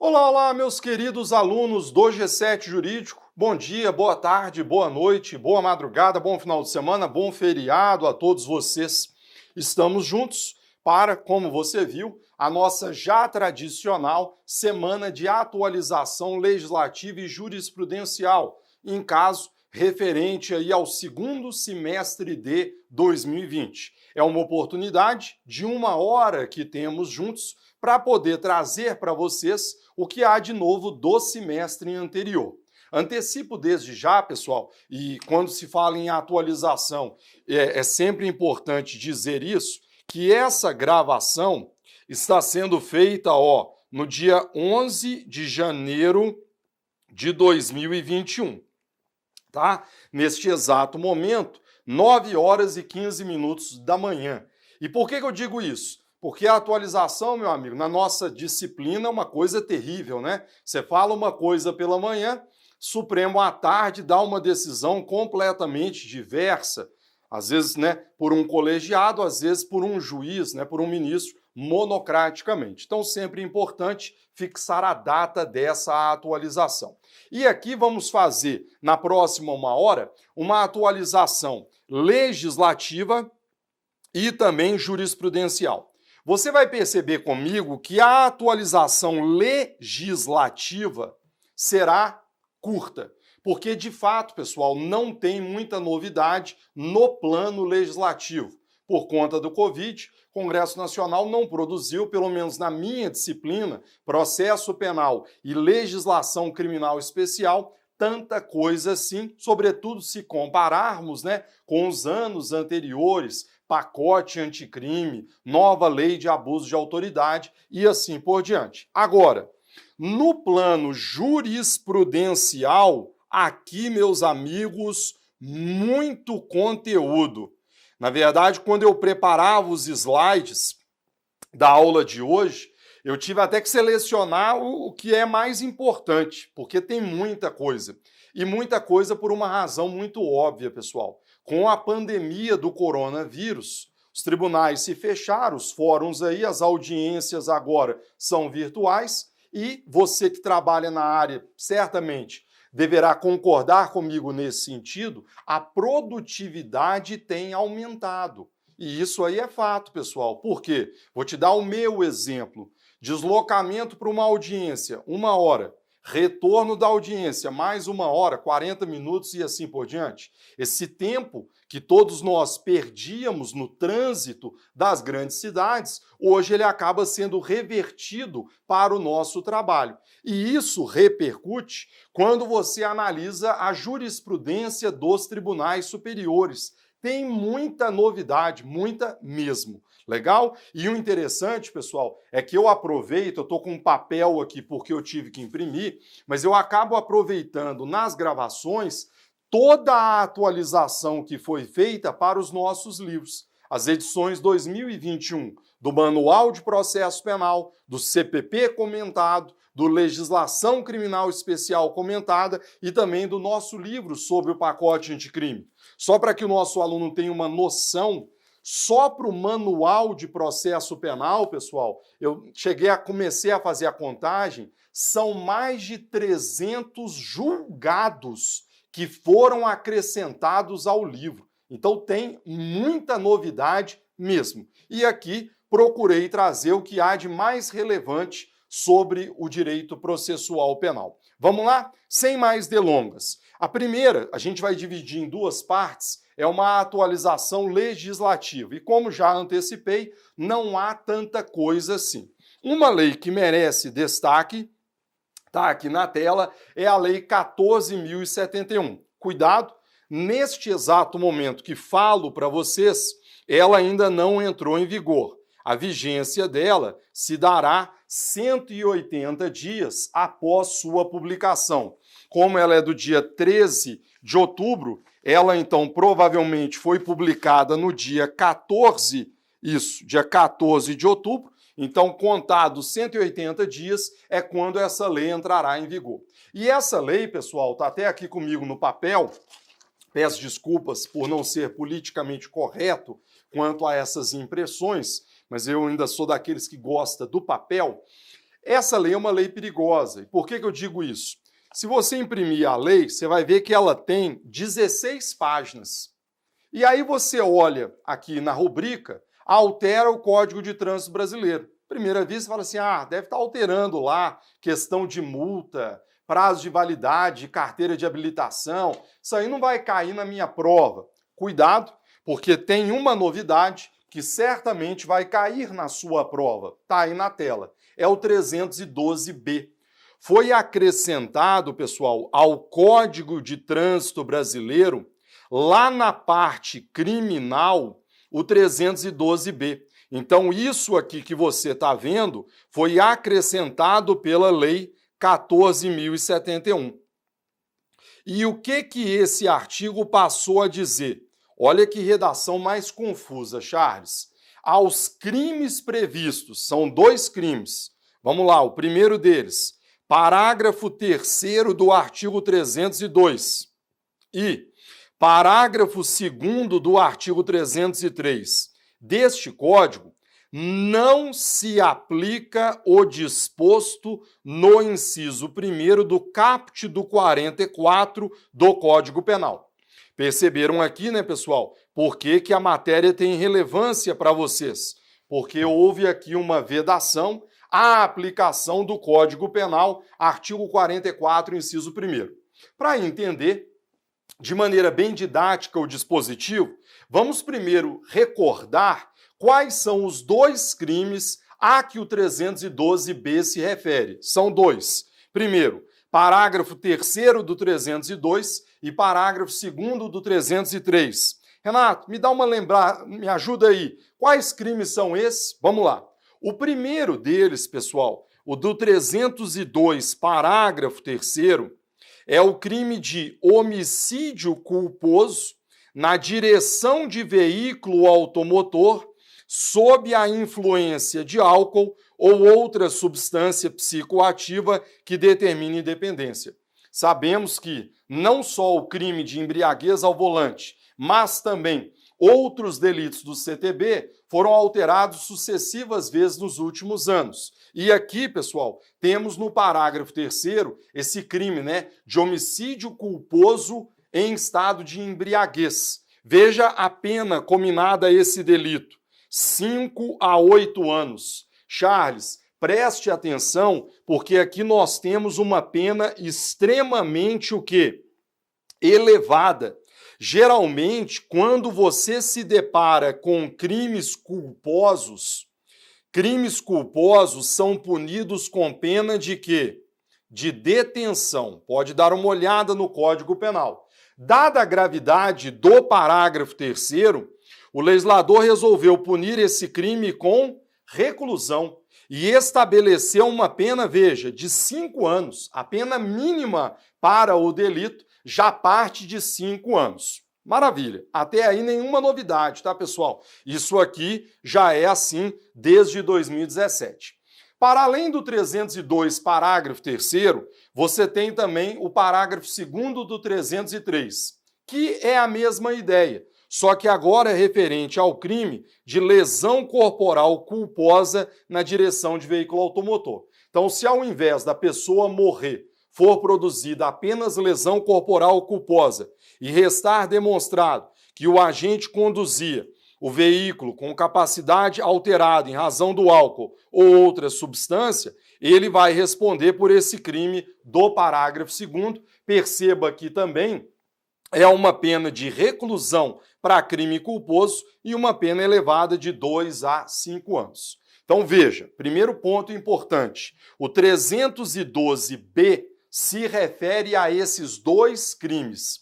Olá, olá, meus queridos alunos do G7 Jurídico. Bom dia, boa tarde, boa noite, boa madrugada, bom final de semana, bom feriado a todos vocês. Estamos juntos para, como você viu, a nossa já tradicional semana de atualização legislativa e jurisprudencial, em caso referente aí ao segundo semestre de 2020. É uma oportunidade de 1 hora que temos juntos para poder trazer para vocês o que há de novo do semestre anterior. Antecipo desde já, pessoal, e quando se fala em atualização, é sempre importante dizer isso, que essa gravação está sendo feita no dia 11 de janeiro de 2021, tá? Neste exato momento, 9 horas e 15 minutos da manhã. E por que eu digo isso? Porque a atualização, meu amigo, na nossa disciplina é uma coisa terrível, né? Você fala uma coisa pela manhã, Supremo à tarde dá uma decisão completamente diversa, às vezes, né, por um colegiado, às vezes por um juiz, né, por um ministro, monocraticamente. Então, sempre importante fixar a data dessa atualização. E aqui vamos fazer, na próxima 1 hora, uma atualização legislativa e também jurisprudencial. Você vai perceber comigo que a atualização legislativa será curta, porque de fato, pessoal, não tem muita novidade no plano legislativo. Por conta do Covid, o Congresso Nacional não produziu, pelo menos na minha disciplina, processo penal e legislação criminal especial, tanta coisa assim, sobretudo se compararmos, né, com os anos anteriores, pacote anticrime, nova lei de abuso de autoridade e assim por diante. Agora, no plano jurisprudencial, aqui, meus amigos, muito conteúdo. Na verdade, quando eu preparava os slides da aula de hoje, eu tive até que selecionar o que é mais importante, porque tem muita coisa. E muita coisa por uma razão muito óbvia, pessoal. Com a pandemia do coronavírus, os tribunais se fecharam, os fóruns aí, as audiências agora são virtuais e você que trabalha na área, certamente, deverá concordar comigo nesse sentido, a produtividade tem aumentado. E isso aí é fato, pessoal. Por quê? Vou te dar o meu exemplo. Deslocamento para uma audiência, 1 hora. Retorno da audiência, mais 1 hora, 40 minutos e assim por diante. Esse tempo que todos nós perdíamos no trânsito das grandes cidades, hoje ele acaba sendo revertido para o nosso trabalho. E isso repercute quando você analisa a jurisprudência dos tribunais superiores. Tem muita novidade, muita mesmo. Legal? E o interessante, pessoal, é que eu aproveito, eu estou com um papel aqui porque eu tive que imprimir, mas eu acabo aproveitando nas gravações toda a atualização que foi feita para os nossos livros. As edições 2021 do Manual de Processo Penal, do CPP comentado, do Legislação Criminal Especial comentada e também do nosso livro sobre o pacote anticrime. Só para que o nosso aluno tenha uma noção, só para o Manual de Processo Penal, pessoal, comecei a fazer a contagem, são mais de 300 julgados que foram acrescentados ao livro. Então tem muita novidade mesmo. E aqui procurei trazer o que há de mais relevante sobre o direito processual penal. Vamos lá? Sem mais delongas. A primeira, a gente vai dividir em 2 partes, é uma atualização legislativa. E como já antecipei, não há tanta coisa assim. Uma lei que merece destaque, está aqui na tela, é a Lei 14.071. Cuidado, neste exato momento que falo para vocês, ela ainda não entrou em vigor. A vigência dela se dará 180 dias após sua publicação. Como ela é do dia 13 de outubro, ela então provavelmente foi publicada no dia 14, dia 14 de outubro, então contados 180 dias é quando essa lei entrará em vigor. E essa lei, pessoal, está até aqui comigo no papel, Peço desculpas por não ser politicamente correto quanto a essas impressões, mas eu ainda sou daqueles que gosta do papel. Essa lei é uma lei perigosa. E por que eu digo isso? Se você imprimir a lei, você vai ver que ela tem 16 páginas. E aí você olha aqui na rubrica, altera o Código de Trânsito Brasileiro. Primeira vista, você fala assim, deve estar alterando lá questão de multa, prazo de validade, carteira de habilitação. Isso aí não vai cair na minha prova. Cuidado, porque tem uma novidade que certamente vai cair na sua prova. Está aí na tela. É o 312B. Foi acrescentado, pessoal, ao Código de Trânsito Brasileiro, lá na parte criminal, o 312B. Então, isso aqui que você está vendo foi acrescentado pela Lei 14.071. E o que esse artigo passou a dizer? Olha que redação mais confusa, Charles. Aos crimes previstos, são 2 crimes. Vamos lá, o primeiro deles, parágrafo 3º do artigo 302 e parágrafo 2º do artigo 303 deste Código, não se aplica o disposto no inciso 1º do caput do 44 do Código Penal. Perceberam aqui, né, pessoal, por que a matéria tem relevância para vocês? Porque houve aqui uma vedação à aplicação do Código Penal, artigo 44, inciso 1º. Para entender de maneira bem didática o dispositivo, vamos primeiro recordar quais são os 2 crimes a que o 312B se refere. São 2. Primeiro, parágrafo 3º do 302 e parágrafo 2º do 303. Renato, me ajuda aí. Quais crimes são esses? Vamos lá. O primeiro deles, pessoal, o do 302, parágrafo 3º, é o crime de homicídio culposo na direção de veículo automotor sob a influência de álcool ou outra substância psicoativa que determine dependência. Sabemos que não só o crime de embriaguez ao volante, mas também outros delitos do CTB foram alterados sucessivas vezes nos últimos anos. E aqui, pessoal, temos no parágrafo 3º esse crime, de homicídio culposo em estado de embriaguez. Veja a pena cominada a esse delito: 5 a 8 anos. Charles, preste atenção, porque aqui nós temos uma pena extremamente elevada. Geralmente, quando você se depara com crimes culposos são punidos com pena de quê? De detenção. Pode dar uma olhada no Código Penal. Dada a gravidade do parágrafo 3º, o legislador resolveu punir esse crime com reclusão e estabeleceu uma pena, veja, de 5 anos. A pena mínima para o delito já parte de 5 anos. Maravilha. Até aí nenhuma novidade, tá, pessoal? Isso aqui já é assim desde 2017. Para além do 302, parágrafo 3º, você tem também o parágrafo 2º do 303, que é a mesma ideia, só que agora é referente ao crime de lesão corporal culposa na direção de veículo automotor. Então, se ao invés da pessoa morrer for produzida apenas lesão corporal culposa e restar demonstrado que o agente conduzia o veículo com capacidade alterada em razão do álcool ou outra substância, ele vai responder por esse crime do parágrafo 2º. Perceba que também é uma pena de reclusão para crime culposo e uma pena elevada de 2 a 5 anos. Então veja, primeiro ponto importante, o 312B se refere a esses 2 crimes: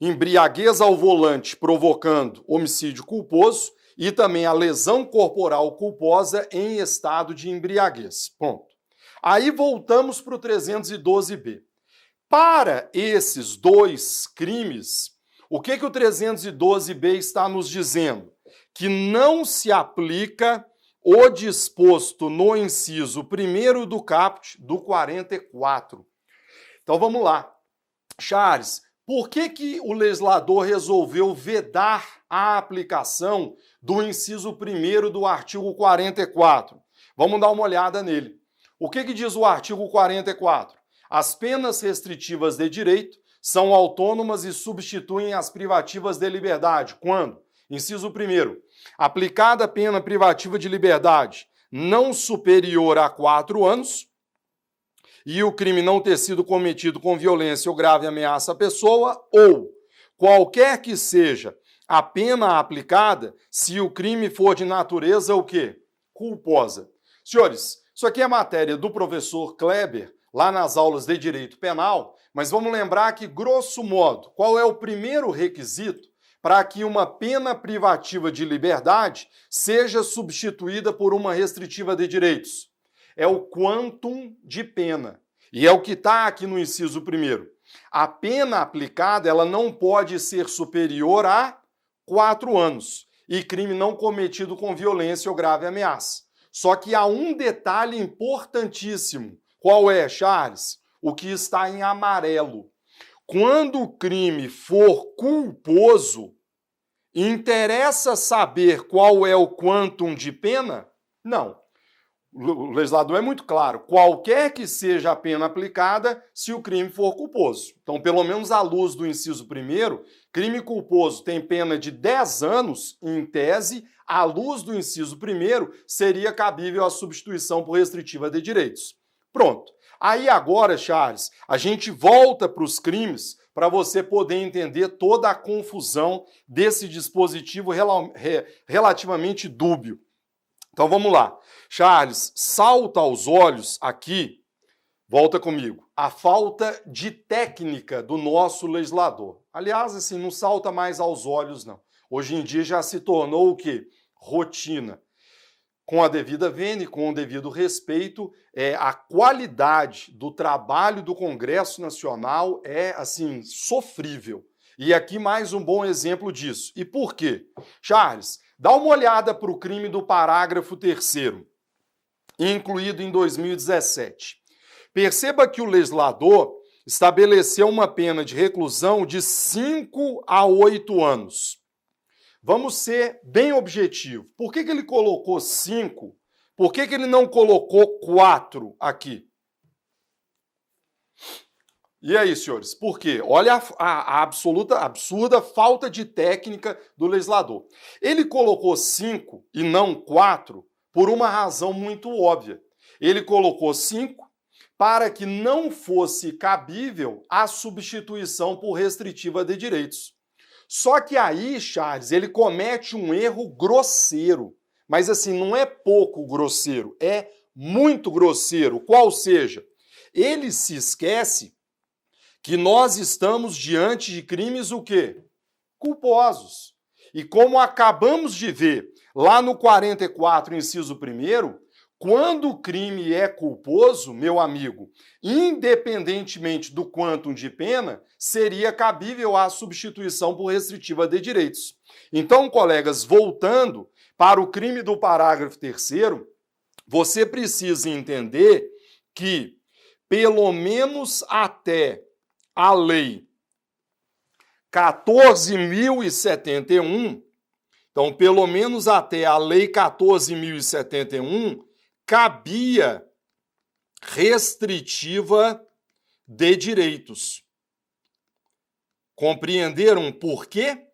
embriaguez ao volante provocando homicídio culposo e também a lesão corporal culposa em estado de embriaguez. Ponto. Aí voltamos para o 312B. Para esses 2 crimes, o que o 312B está nos dizendo? Que não se aplica o disposto no inciso 1º do caput do 44. Então vamos lá. Charles, Por que o legislador resolveu vedar a aplicação do inciso 1º do artigo 44? Vamos dar uma olhada nele. O que diz o artigo 44? As penas restritivas de direito são autônomas e substituem as privativas de liberdade. Quando? Inciso 1º. Aplicada a pena privativa de liberdade não superior a 4 anos e o crime não ter sido cometido com violência ou grave ameaça à pessoa, ou qualquer que seja a pena aplicada se o crime for de natureza o quê? Culposa. Senhores, isso aqui é matéria do professor Kleber, lá nas aulas de Direito Penal, mas vamos lembrar que, grosso modo, qual é o primeiro requisito para que uma pena privativa de liberdade seja substituída por uma restritiva de direitos? É o quantum de pena. E é o que está aqui no inciso 1º. A pena aplicada ela não pode ser superior a 4 anos e crime não cometido com violência ou grave ameaça. Só que há um detalhe importantíssimo. Qual é, Charles? O que está em amarelo. Quando o crime for culposo, interessa saber qual é o quantum de pena? Não. O legislador é muito claro. Qualquer que seja a pena aplicada se o crime for culposo. Então, pelo menos à luz do inciso 1º, crime culposo tem pena de 10 anos, em tese, à luz do inciso 1º, seria cabível a substituição por restritiva de direitos. Pronto. Aí agora, Charles, a gente volta para os crimes para você poder entender toda a confusão desse dispositivo relativamente dúbio. Então vamos lá. Charles, salta aos olhos aqui, volta comigo, a falta de técnica do nosso legislador. Aliás, assim, não salta mais aos olhos, não. Hoje em dia já se tornou o quê? Rotina. Com a devida vênia, com o devido respeito, a qualidade do trabalho do Congresso Nacional é, assim, sofrível. E aqui mais um bom exemplo disso. E por quê? Charles, dá uma olhada para o crime do parágrafo 3º, incluído em 2017. Perceba que o legislador estabeleceu uma pena de reclusão de 5 a 8 anos. Vamos ser bem objetivo. Por que ele colocou 5? Por que ele não colocou 4 aqui? E aí, senhores, por quê? Olha a absurda falta de técnica do legislador. Ele colocou 5 e não 4 por uma razão muito óbvia. Ele colocou 5 para que não fosse cabível a substituição por restritiva de direitos. Só que aí, Charles, ele comete um erro grosseiro. Mas assim, não é pouco grosseiro, é muito grosseiro. Qual seja, ele se esquece que nós estamos diante de crimes o quê? Culposos. E como acabamos de ver lá no 44, inciso 1º, quando o crime é culposo, meu amigo, independentemente do quantum de pena, seria cabível a substituição por restritiva de direitos. Então, colegas, voltando para o crime do parágrafo 3º, você precisa entender que, pelo menos até a lei 14.071, então, pelo menos até a lei 14.071, cabia restritiva de direitos. Compreenderam por quê?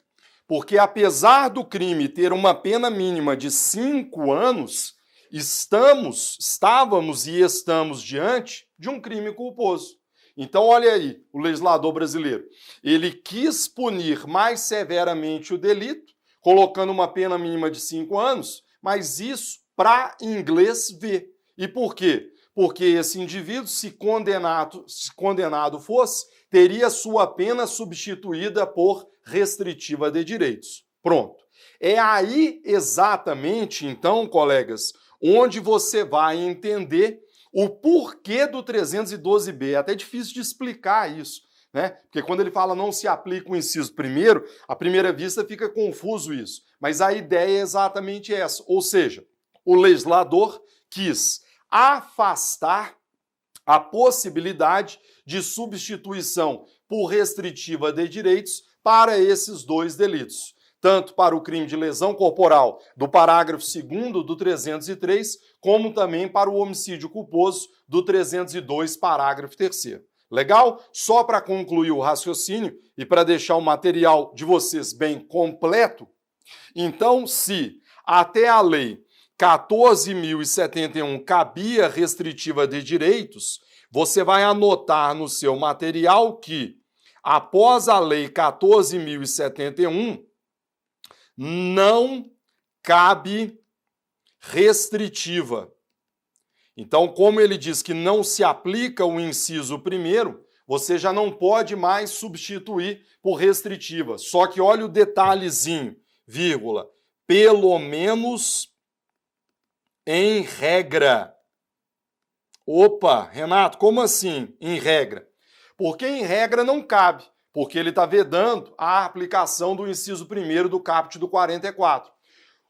Porque apesar do crime ter uma pena mínima de 5 anos, estávamos e estamos diante de um crime culposo. Então, olha aí, o legislador brasileiro. Ele quis punir mais severamente o delito, colocando uma pena mínima de 5 anos, mas isso para inglês ver. E por quê? Porque esse indivíduo, se condenado fosse, teria sua pena substituída por restritiva de direitos. Pronto. É aí exatamente, então, colegas, onde você vai entender o porquê do 312B. É até difícil de explicar isso, né? Porque quando ele fala não se aplica o inciso 1º, à primeira vista fica confuso isso. Mas a ideia é exatamente essa. Ou seja, o legislador quis afastar a possibilidade de substituição por restritiva de direitos para esses dois delitos, tanto para o crime de lesão corporal do parágrafo 2º do 303, como também para o homicídio culposo do 302, parágrafo 3º. Legal? Só para concluir o raciocínio e para deixar o material de vocês bem completo, então, se até a lei 14.071 cabia restritiva de direitos, você vai anotar no seu material que, após a lei 14.071, não cabe restritiva. Então, como ele diz que não se aplica o inciso 1º, você já não pode mais substituir por restritiva. Só que olha o detalhezinho, vírgula, pelo menos em regra. Opa, Renato, como assim em regra? Porque em regra não cabe, porque ele está vedando a aplicação do inciso 1º do caput do 44.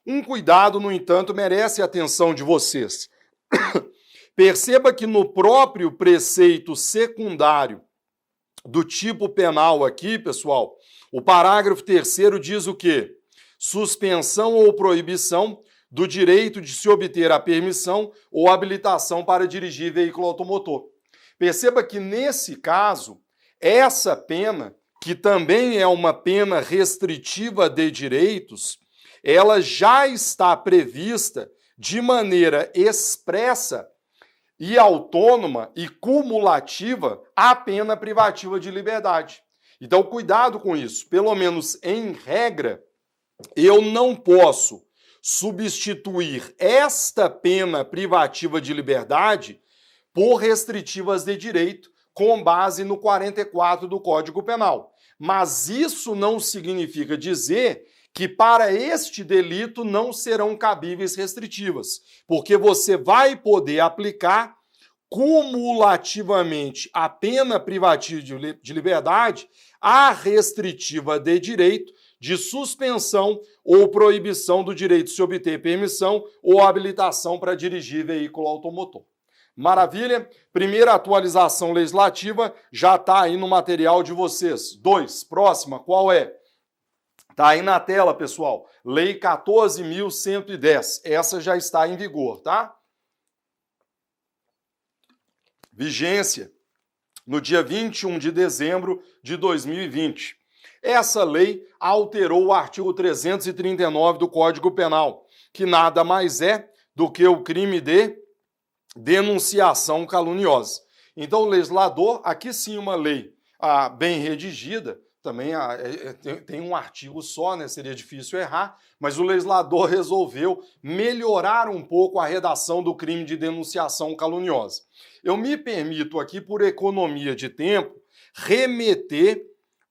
Um cuidado, no entanto, merece a atenção de vocês. Perceba que no próprio preceito secundário do tipo penal aqui, pessoal, o parágrafo 3º diz o quê? Suspensão ou proibição do direito de se obter a permissão ou habilitação para dirigir veículo automotor. Perceba que, nesse caso, essa pena, que também é uma pena restritiva de direitos, ela já está prevista de maneira expressa e autônoma e cumulativa à pena privativa de liberdade. Então, cuidado com isso. Pelo menos em regra, eu não posso substituir esta pena privativa de liberdade por restritivas de direito com base no 44 do Código Penal. Mas isso não significa dizer que para este delito não serão cabíveis restritivas, porque você vai poder aplicar cumulativamente a pena privativa de liberdade à restritiva de direito de suspensão ou proibição do direito de se obter permissão ou habilitação para dirigir veículo automotor. Maravilha? Primeira atualização legislativa já está aí no material de vocês. 2. Próxima, qual é? Está aí na tela, pessoal. Lei 14.110. Essa já está em vigor, tá? Vigência no dia 21 de dezembro de 2020. Essa lei alterou o artigo 339 do Código Penal, que nada mais é do que o crime de denunciação caluniosa. Então, o legislador, aqui sim uma lei bem redigida, também tem um artigo só, né? Seria difícil errar, mas o legislador resolveu melhorar um pouco a redação do crime de denunciação caluniosa. Eu me permito aqui, por economia de tempo, remeter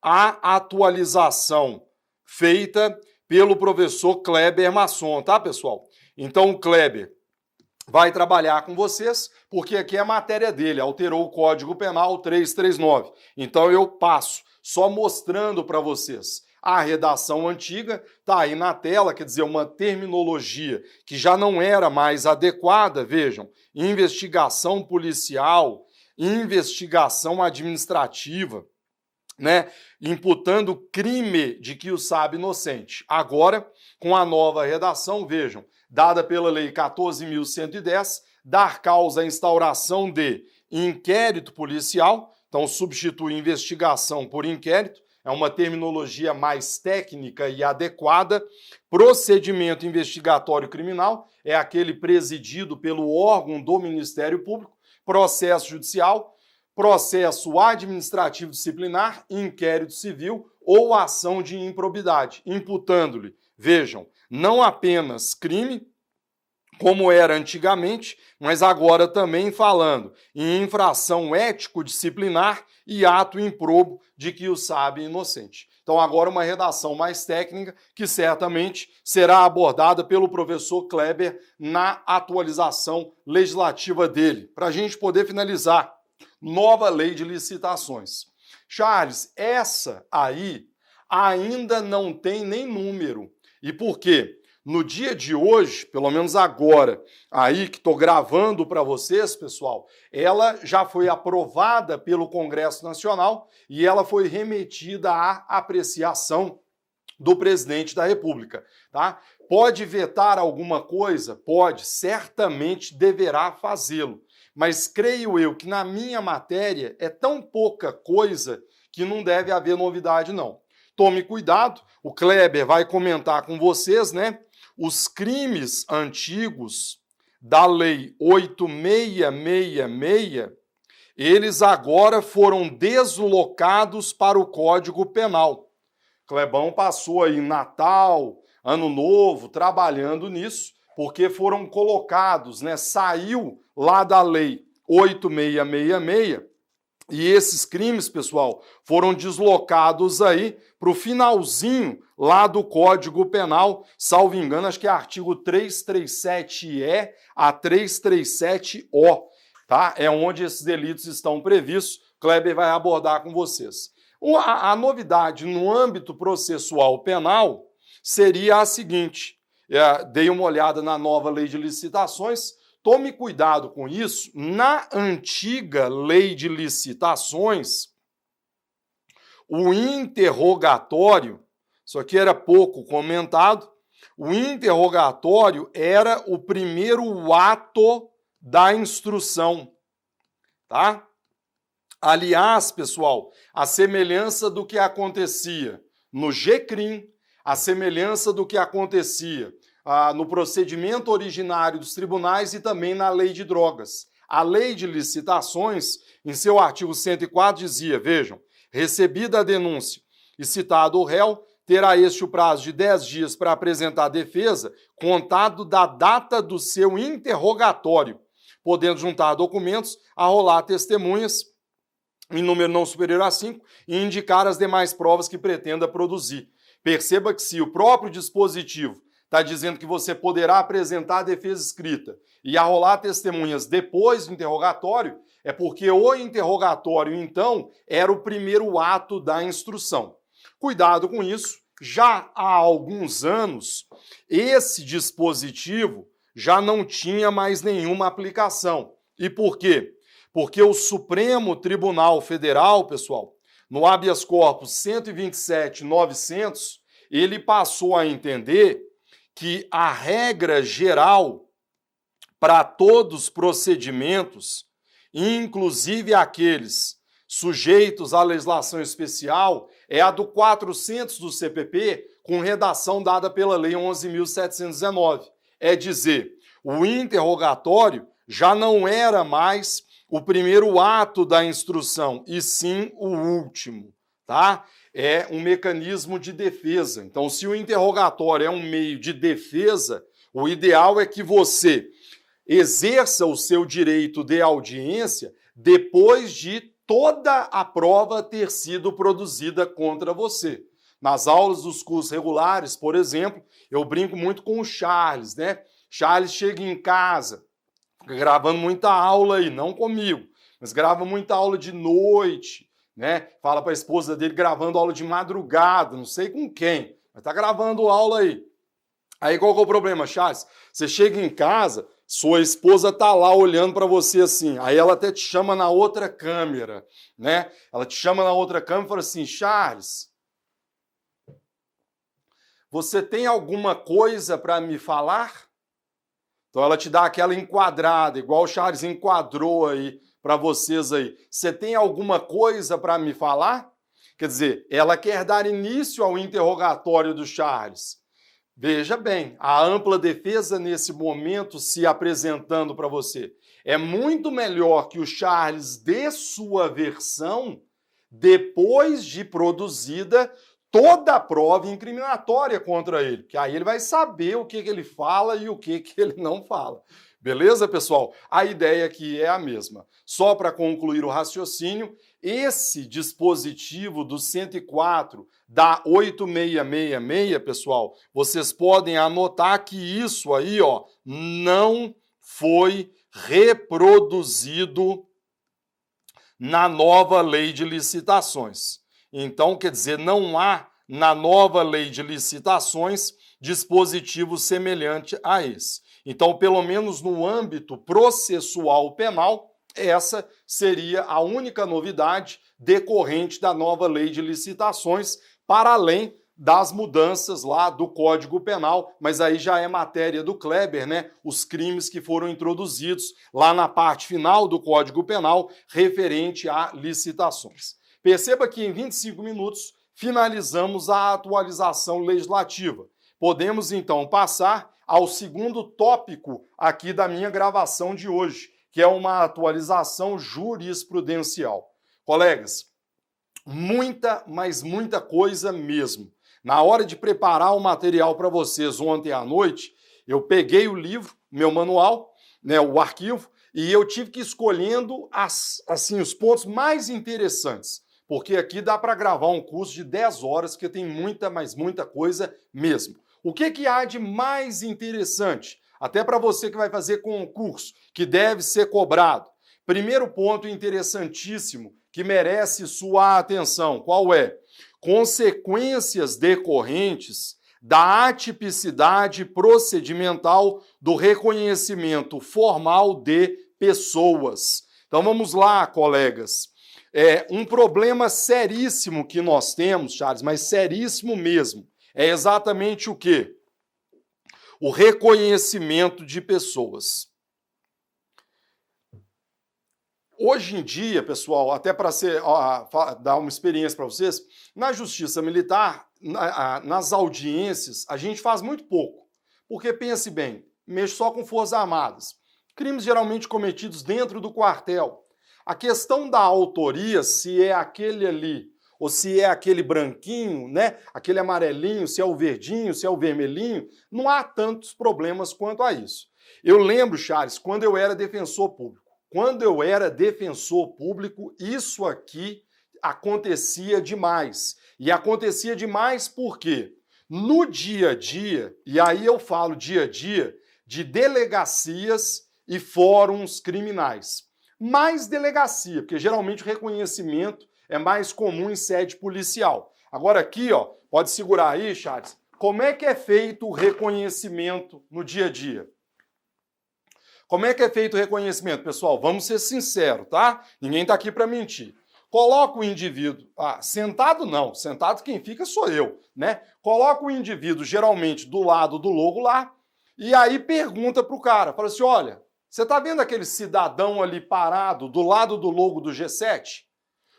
à atualização feita pelo professor Kleber Masson, tá, pessoal? Então, o Kleber vai trabalhar com vocês, porque aqui é a matéria dele, alterou o Código Penal 339. Então, eu passo só mostrando para vocês. A redação antiga está aí na tela, quer dizer, uma terminologia que já não era mais adequada, vejam, investigação policial, investigação administrativa, né, imputando crime de que o sabe inocente. Agora, com a nova redação, vejam, dada pela Lei 14.110, dar causa à instauração de inquérito policial, então substitui investigação por inquérito, é uma terminologia mais técnica e adequada. Procedimento investigatório criminal é aquele presidido pelo órgão do Ministério Público. Processo judicial, processo administrativo disciplinar, inquérito civil ou ação de improbidade, imputando-lhe, vejam, não apenas crime, como era antigamente, mas agora também falando em infração ético-disciplinar e ato improbo de que o sabe inocente. Então agora uma redação mais técnica que certamente será abordada pelo professor Kleber na atualização legislativa dele. Para a gente poder finalizar, nova lei de licitações. Charles, essa aí ainda não tem nem número. E por quê? No dia de hoje, pelo menos agora, aí que estou gravando para vocês, pessoal, ela já foi aprovada pelo Congresso Nacional e ela foi remetida à apreciação do presidente da República, tá? Pode vetar alguma coisa? Pode, certamente deverá fazê-lo. Mas creio eu que na minha matéria é tão pouca coisa que não deve haver novidade, não. Tome cuidado, o Kleber vai comentar com vocês, né? Os crimes antigos da Lei 8666, eles agora foram deslocados para o Código Penal. Clebão passou aí Natal, Ano Novo, trabalhando nisso, porque foram colocados, né? Saiu lá da Lei 8666 e esses crimes, pessoal, foram deslocados aí para o finalzinho lá do Código Penal, salvo engano, acho que é artigo 337-E a 337-O, tá? É onde esses delitos estão previstos. Kleber vai abordar com vocês. A novidade no âmbito processual penal seria a seguinte: dei uma olhada na nova lei de licitações, tome cuidado com isso. Na antiga lei de licitações, o interrogatório, isso aqui era pouco comentado, o interrogatório era o primeiro ato da instrução, tá? Aliás, pessoal, a semelhança do que acontecia no GCRIM, a semelhança do que acontecia no procedimento originário dos tribunais e também na lei de drogas. A lei de licitações, em seu artigo 104, dizia, vejam, recebida a denúncia e citado o réu, terá este o prazo de 10 dias para apresentar a defesa, contado da data do seu interrogatório, podendo juntar documentos, arrolar testemunhas, em número não superior a 5, e indicar as demais provas que pretenda produzir. Perceba que se o próprio dispositivo está dizendo que você poderá apresentar a defesa escrita e arrolar testemunhas depois do interrogatório, é porque o interrogatório, então, era o primeiro ato da instrução. Cuidado com isso, já há alguns anos, esse dispositivo já não tinha mais nenhuma aplicação. E por quê? Porque o Supremo Tribunal Federal, pessoal, no habeas corpus 127.900, ele passou a entender que a regra geral para todos os procedimentos, inclusive aqueles sujeitos à legislação especial, é a do 400 do CPP, com redação dada pela Lei 11.719. É dizer, o interrogatório já não era mais o primeiro ato da instrução, e sim o último, tá? É um mecanismo de defesa. Então, se o interrogatório é um meio de defesa, o ideal é que você exerça o seu direito de audiência depois de toda a prova ter sido produzida contra você. Nas aulas dos cursos regulares, por exemplo, eu brinco muito com o Charles, né? Charles chega em casa, fica gravando muita aula aí, não comigo, mas grava muita aula de noite, né? Fala para a esposa dele gravando aula de madrugada, não sei com quem, mas tá gravando aula aí. Aí qual que é o problema, Charles? Você chega em casa, sua esposa tá lá olhando para você assim, aí ela até te chama na outra câmera, né? Ela te chama na outra câmera e fala assim, Charles, você tem alguma coisa para me falar? Então ela te dá aquela enquadrada, igual o Charles enquadrou aí para vocês aí. Você tem alguma coisa para me falar? Quer dizer, ela quer dar início ao interrogatório do Charles. Veja bem, a ampla defesa nesse momento se apresentando para você. É muito melhor que o Charles dê sua versão depois de produzida toda a prova incriminatória contra ele, que aí ele vai saber o que ele fala e o que ele não fala. Beleza, pessoal? A ideia aqui é a mesma. Só para concluir o raciocínio, esse dispositivo do 104 da 8666, pessoal, vocês podem anotar que isso aí, ó, não foi reproduzido na nova lei de licitações. Então, quer dizer, não há na nova lei de licitações dispositivo semelhante a esse. Então, pelo menos no âmbito processual penal, essa seria a única novidade decorrente da nova lei de licitações, para além das mudanças lá do Código Penal, mas aí já é matéria do Kleber, né? Os crimes que foram introduzidos lá na parte final do Código Penal referente a licitações. Perceba que em 25 minutos finalizamos a atualização legislativa. Podemos então passar ao segundo tópico aqui da minha gravação de hoje, que é uma atualização jurisprudencial. Colegas, muita, mas muita coisa mesmo. Na hora de preparar o material para vocês ontem à noite, eu peguei o livro, meu manual, né, o arquivo, e eu tive que ir escolhendo os pontos mais interessantes, porque aqui dá para gravar um curso de 10 horas, que tem muita, mas muita coisa mesmo. O que há de mais interessante, até para você que vai fazer concurso, que deve ser cobrado? Primeiro ponto interessantíssimo, que merece sua atenção, qual é? Consequências decorrentes da atipicidade procedimental do reconhecimento formal de pessoas. Então vamos lá, colegas. Um problema seríssimo que nós temos, Charles, mas seríssimo mesmo, é exatamente o quê? O reconhecimento de pessoas. Hoje em dia, pessoal, até para dar uma experiência para vocês, na Justiça Militar, nas audiências, a gente faz muito pouco. Porque, pense bem, mexe só com Forças Armadas. Crimes geralmente cometidos dentro do quartel. A questão da autoria, se é aquele ali, ou se é aquele branquinho, né? Aquele amarelinho, se é o verdinho, se é o vermelhinho, não há tantos problemas quanto a isso. Eu lembro, Charles, quando eu era defensor público. Quando eu era defensor público, isso aqui acontecia demais. E acontecia demais porque no dia a dia, e aí eu falo dia a dia, de delegacias e fóruns criminais. Mais delegacia, porque geralmente o reconhecimento é mais comum em sede policial. Agora aqui, ó, pode segurar aí, Charles, como é que é feito o reconhecimento no dia a dia? Como é que é feito o reconhecimento, pessoal? Vamos ser sinceros, tá? Ninguém tá aqui para mentir. Coloca o indivíduo, sentado não, sentado quem fica sou eu, né? Coloca o indivíduo geralmente do lado do logo lá e aí pergunta pro cara, fala assim, olha, você tá vendo aquele cidadão ali parado do lado do logo do G7?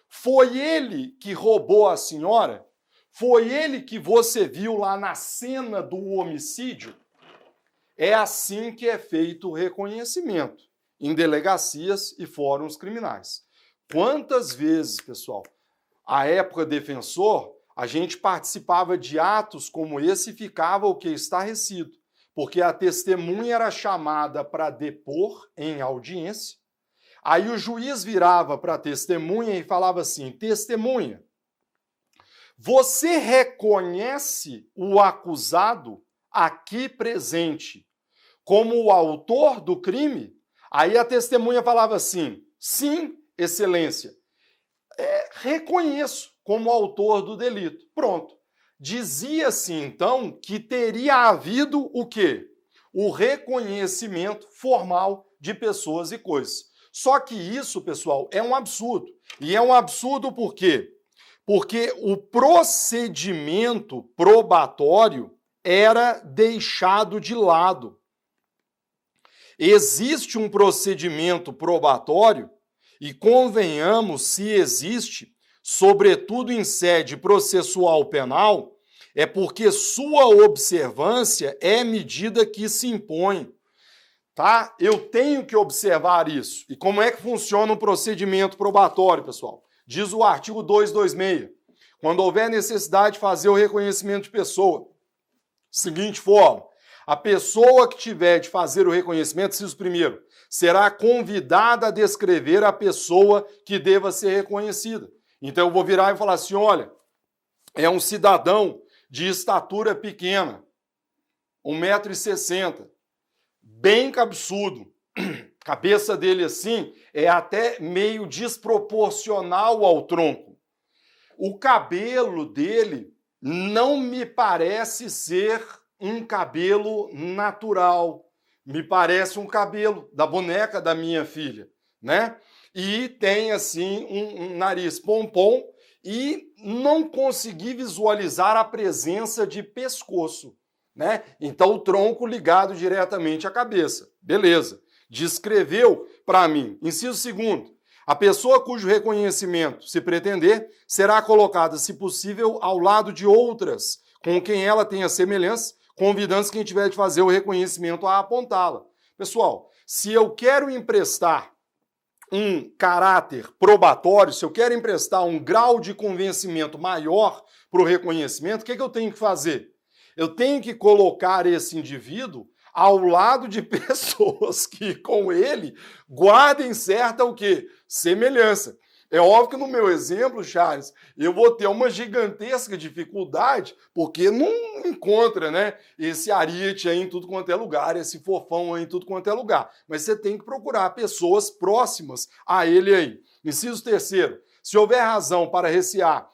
Foi ele que roubou a senhora? Foi ele que você viu lá na cena do homicídio? É assim que é feito o reconhecimento em delegacias e fóruns criminais. Quantas vezes, pessoal, à época defensor, a gente participava de atos como esse e ficava o que? Estarrecido. Porque a testemunha era chamada para depor em audiência, aí o juiz virava para a testemunha e falava assim, testemunha, você reconhece o acusado aqui presente como o autor do crime? Aí a testemunha falava assim, sim, excelência, reconheço como autor do delito. Pronto. Dizia-se então que teria havido o quê? O reconhecimento formal de pessoas e coisas. Só que isso, pessoal, é um absurdo. E é um absurdo por quê? Porque o procedimento probatório era deixado de lado. Existe um procedimento probatório e convenhamos, se existe, sobretudo em sede processual penal, é porque sua observância é medida que se impõe. Tá? Eu tenho que observar isso. E como é que funciona o procedimento probatório, pessoal? Diz o artigo 226. Quando houver necessidade de fazer o reconhecimento de pessoa, seguinte forma, a pessoa que tiver de fazer o reconhecimento, inciso primeiro, será convidada a descrever a pessoa que deva ser reconhecida. Então eu vou virar e falar assim, olha, é um cidadão de estatura pequena, 1,60 m, bem cabeçudo, cabeça dele assim é até meio desproporcional ao tronco. O cabelo dele não me parece ser um cabelo natural. Me parece um cabelo da boneca da minha filha, né? E tem, assim, um nariz pompom e não consegui visualizar a presença de pescoço, né? Então, o tronco ligado diretamente à cabeça. Beleza. Descreveu para mim. Inciso segundo. A pessoa cujo reconhecimento se pretender será colocada, se possível, ao lado de outras com quem ela tenha semelhança, convidando-se quem tiver de fazer o reconhecimento a apontá-la. Pessoal, se eu quero emprestar um caráter probatório, se eu quero emprestar um grau de convencimento maior para o reconhecimento, o que eu tenho que fazer? Eu tenho que colocar esse indivíduo ao lado de pessoas que, com ele, guardem certa o quê? Semelhança. É óbvio que no meu exemplo, Charles, eu vou ter uma gigantesca dificuldade, porque não encontra, né, esse ariete aí em tudo quanto é lugar, esse fofão aí em tudo quanto é lugar. Mas você tem que procurar pessoas próximas a ele aí. Inciso terceiro, se houver razão para recear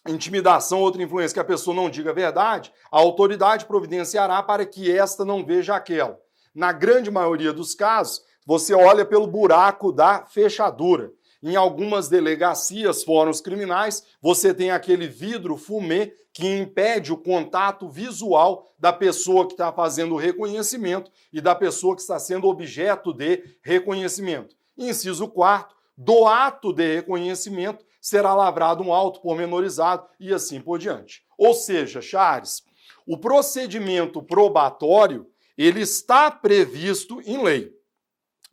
intimidação ou outra influência que a pessoa não diga a verdade, a autoridade providenciará para que esta não veja aquela. Na grande maioria dos casos, você olha pelo buraco da fechadura. Em algumas delegacias, fóruns criminais, você tem aquele vidro fumê que impede o contato visual da pessoa que está fazendo o reconhecimento e da pessoa que está sendo objeto de reconhecimento. Inciso quarto, do ato de reconhecimento será lavrado um auto pormenorizado e assim por diante. Ou seja, Charles, o procedimento probatório, ele está previsto em lei.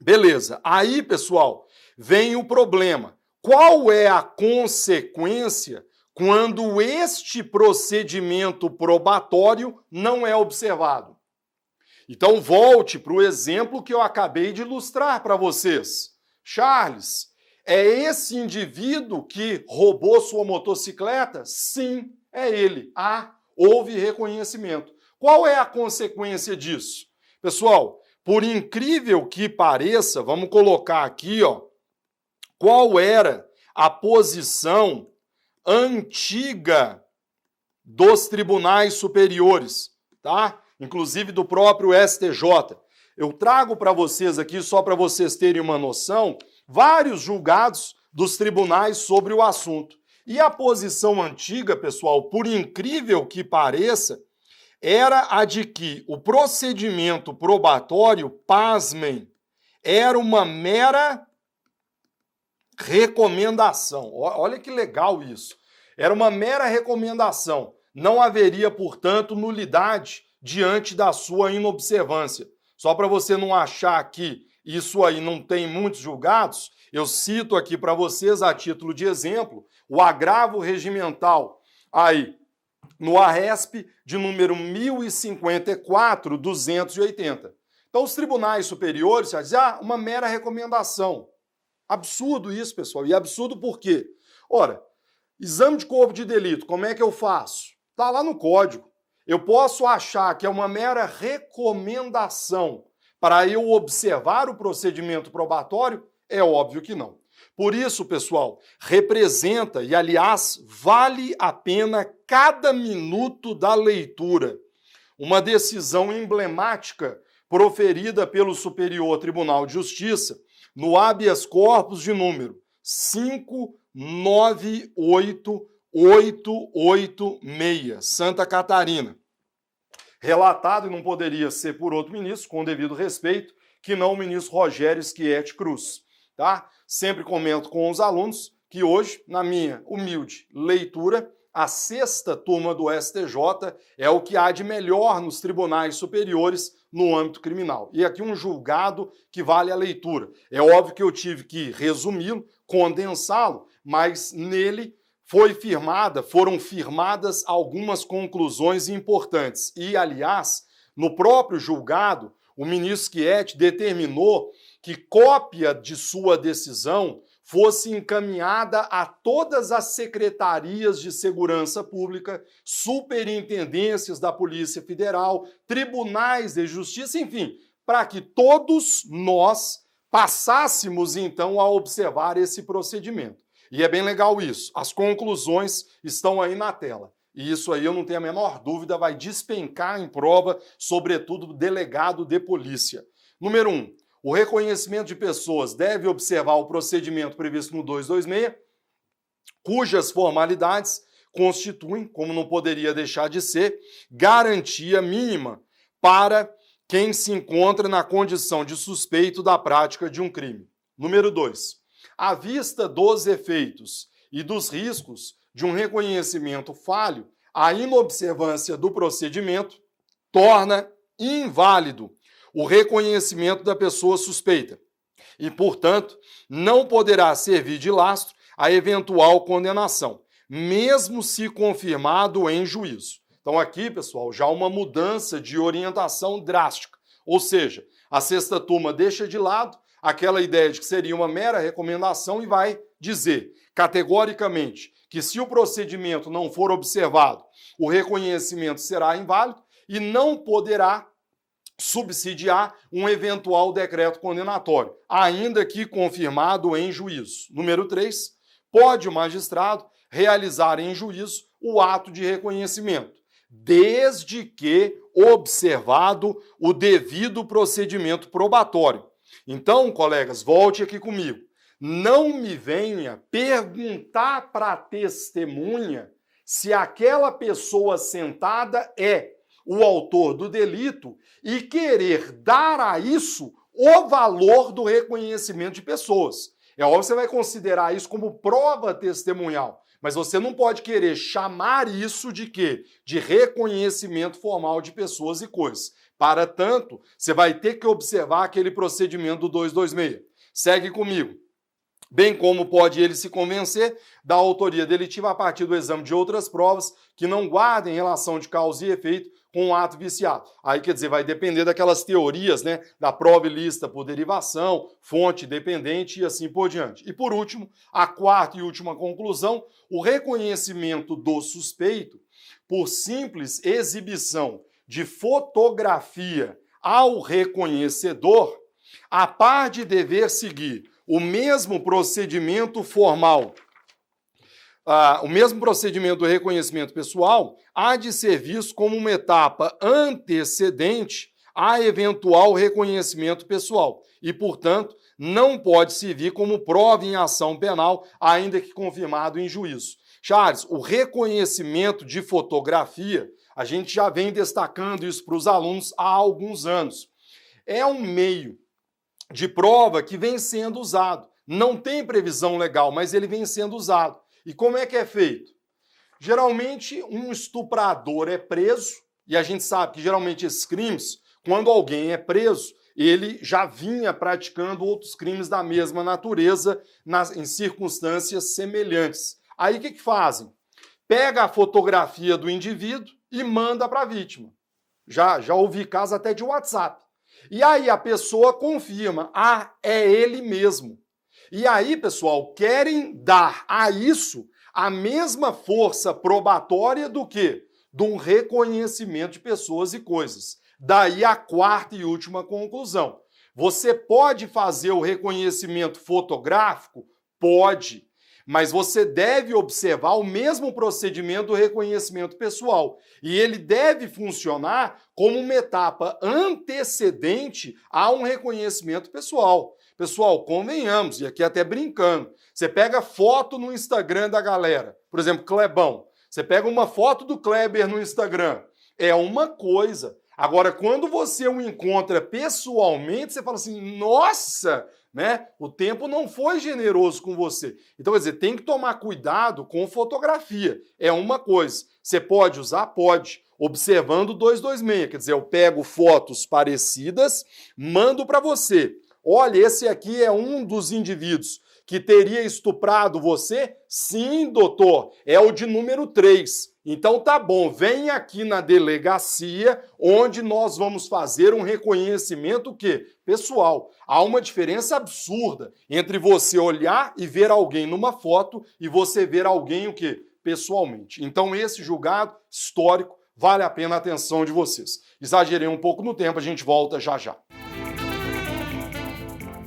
Beleza. Aí, pessoal, vem o problema. Qual é a consequência quando este procedimento probatório não é observado? Então, volte para o exemplo que eu acabei de ilustrar para vocês. Charles, é esse indivíduo que roubou sua motocicleta? Sim, é ele. Houve reconhecimento. Qual é a consequência disso? Pessoal, por incrível que pareça, vamos colocar aqui, ó, qual era a posição antiga dos tribunais superiores, tá? Inclusive do próprio STJ. Eu trago para vocês aqui, só para vocês terem uma noção, vários julgados dos tribunais sobre o assunto. E a posição antiga, pessoal, por incrível que pareça, era a de que o procedimento probatório, pasmem, era uma mera recomendação. Olha que legal isso. Era uma mera recomendação. Não haveria, portanto, nulidade diante da sua inobservância. Só para você não achar que isso aí não tem muitos julgados, eu cito aqui para vocês, a título de exemplo, o agravo regimental aí no ARESP de número 1054/280. Então, os tribunais superiores já dizem, uma mera recomendação. Absurdo isso, pessoal. E absurdo por quê? Ora, exame de corpo de delito, como é que eu faço? Está lá no código. Eu posso achar que é uma mera recomendação para eu observar o procedimento probatório? É óbvio que não. Por isso, pessoal, representa e, aliás, vale a pena cada minuto da leitura. Uma decisão emblemática proferida pelo Superior Tribunal de Justiça no habeas corpus de número 598886, Santa Catarina. Relatado, e não poderia ser por outro ministro, com devido respeito, que não o ministro Rogério Schietti Cruz. Tá? Sempre comento com os alunos que hoje, na minha humilde leitura, a sexta turma do STJ é o que há de melhor nos tribunais superiores no âmbito criminal. E aqui um julgado que vale a leitura. É óbvio que eu tive que resumi-lo, condensá-lo, mas nele foram firmadas algumas conclusões importantes. E, aliás, no próprio julgado, o ministro Schietti determinou que cópia de sua decisão fosse encaminhada a todas as secretarias de segurança pública, superintendências da Polícia Federal, tribunais de justiça, enfim, para que todos nós passássemos, então, a observar esse procedimento. E é bem legal isso. As conclusões estão aí na tela. E isso aí eu não tenho a menor dúvida, vai despencar em prova, sobretudo delegado de polícia. Número 1. O reconhecimento de pessoas deve observar o procedimento previsto no 226, cujas formalidades constituem, como não poderia deixar de ser, garantia mínima para quem se encontra na condição de suspeito da prática de um crime. Número 2. À vista dos efeitos e dos riscos de um reconhecimento falho, a inobservância do procedimento torna inválido o reconhecimento da pessoa suspeita e, portanto, não poderá servir de lastro a eventual condenação, mesmo se confirmado em juízo. Então aqui, pessoal, já uma mudança de orientação drástica. Ou seja, a sexta turma deixa de lado aquela ideia de que seria uma mera recomendação e vai dizer categoricamente que se o procedimento não for observado, o reconhecimento será inválido e não poderá subsidiar um eventual decreto condenatório, ainda que confirmado em juízo. Número 3, pode o magistrado realizar em juízo o ato de reconhecimento, desde que observado o devido procedimento probatório. Então, colegas, volte aqui comigo. Não me venha perguntar para a testemunha se aquela pessoa sentada é o autor do delito e querer dar a isso o valor do reconhecimento de pessoas. É óbvio que você vai considerar isso como prova testemunhal, mas você não pode querer chamar isso de quê? De reconhecimento formal de pessoas e coisas. Para tanto, você vai ter que observar aquele procedimento do 226. Segue comigo. Bem como pode ele se convencer da autoria delitiva a partir do exame de outras provas que não guardem relação de causa e efeito com o ato viciado. Aí, quer dizer, vai depender daquelas teorias, né, da prova ilícita por derivação, fonte dependente e assim por diante. E por último, a quarta e última conclusão, o reconhecimento do suspeito por simples exibição de fotografia ao reconhecedor, a par de dever seguir o mesmo procedimento formal, o mesmo procedimento do reconhecimento pessoal, há de ser visto como uma etapa antecedente a eventual reconhecimento pessoal e, portanto, não pode servir como prova em ação penal, ainda que confirmado em juízo. Charles, o reconhecimento de fotografia, a gente já vem destacando isso para os alunos há alguns anos. É um meio de prova que vem sendo usado. Não tem previsão legal, mas ele vem sendo usado. E como é que é feito? Geralmente, um estuprador é preso, e a gente sabe que geralmente esses crimes, quando alguém é preso, ele já vinha praticando outros crimes da mesma natureza em circunstâncias semelhantes. Aí o que fazem? Pega a fotografia do indivíduo e manda para a vítima. Já ouvi casos até de WhatsApp. E aí a pessoa confirma, é ele mesmo. E aí, pessoal, querem dar a isso a mesma força probatória do que? De um reconhecimento de pessoas e coisas. Daí a quarta e última conclusão. Você pode fazer o reconhecimento fotográfico? Pode. Mas você deve observar o mesmo procedimento do reconhecimento pessoal. E ele deve funcionar como uma etapa antecedente a um reconhecimento pessoal. Pessoal, convenhamos, e aqui até brincando, você pega foto no Instagram da galera, por exemplo, Clebão, você pega uma foto do Kleber no Instagram, é uma coisa. Agora, quando você o encontra pessoalmente, você fala assim, nossa, né? O tempo não foi generoso com você. Então, quer dizer, tem que tomar cuidado com fotografia. É uma coisa. Você pode usar? Pode. Observando o 226. Quer dizer, eu pego fotos parecidas, mando para você. Olha, esse aqui é um dos indivíduos que teria estuprado você? Sim, doutor. É o de número 3. Então tá bom, vem aqui na delegacia, onde nós vamos fazer um reconhecimento o quê? Pessoal. Há uma diferença absurda entre você olhar e ver alguém numa foto e você ver alguém o quê? Pessoalmente. Então esse julgado histórico vale a pena a atenção de vocês. Exagerei um pouco no tempo, a gente volta já já.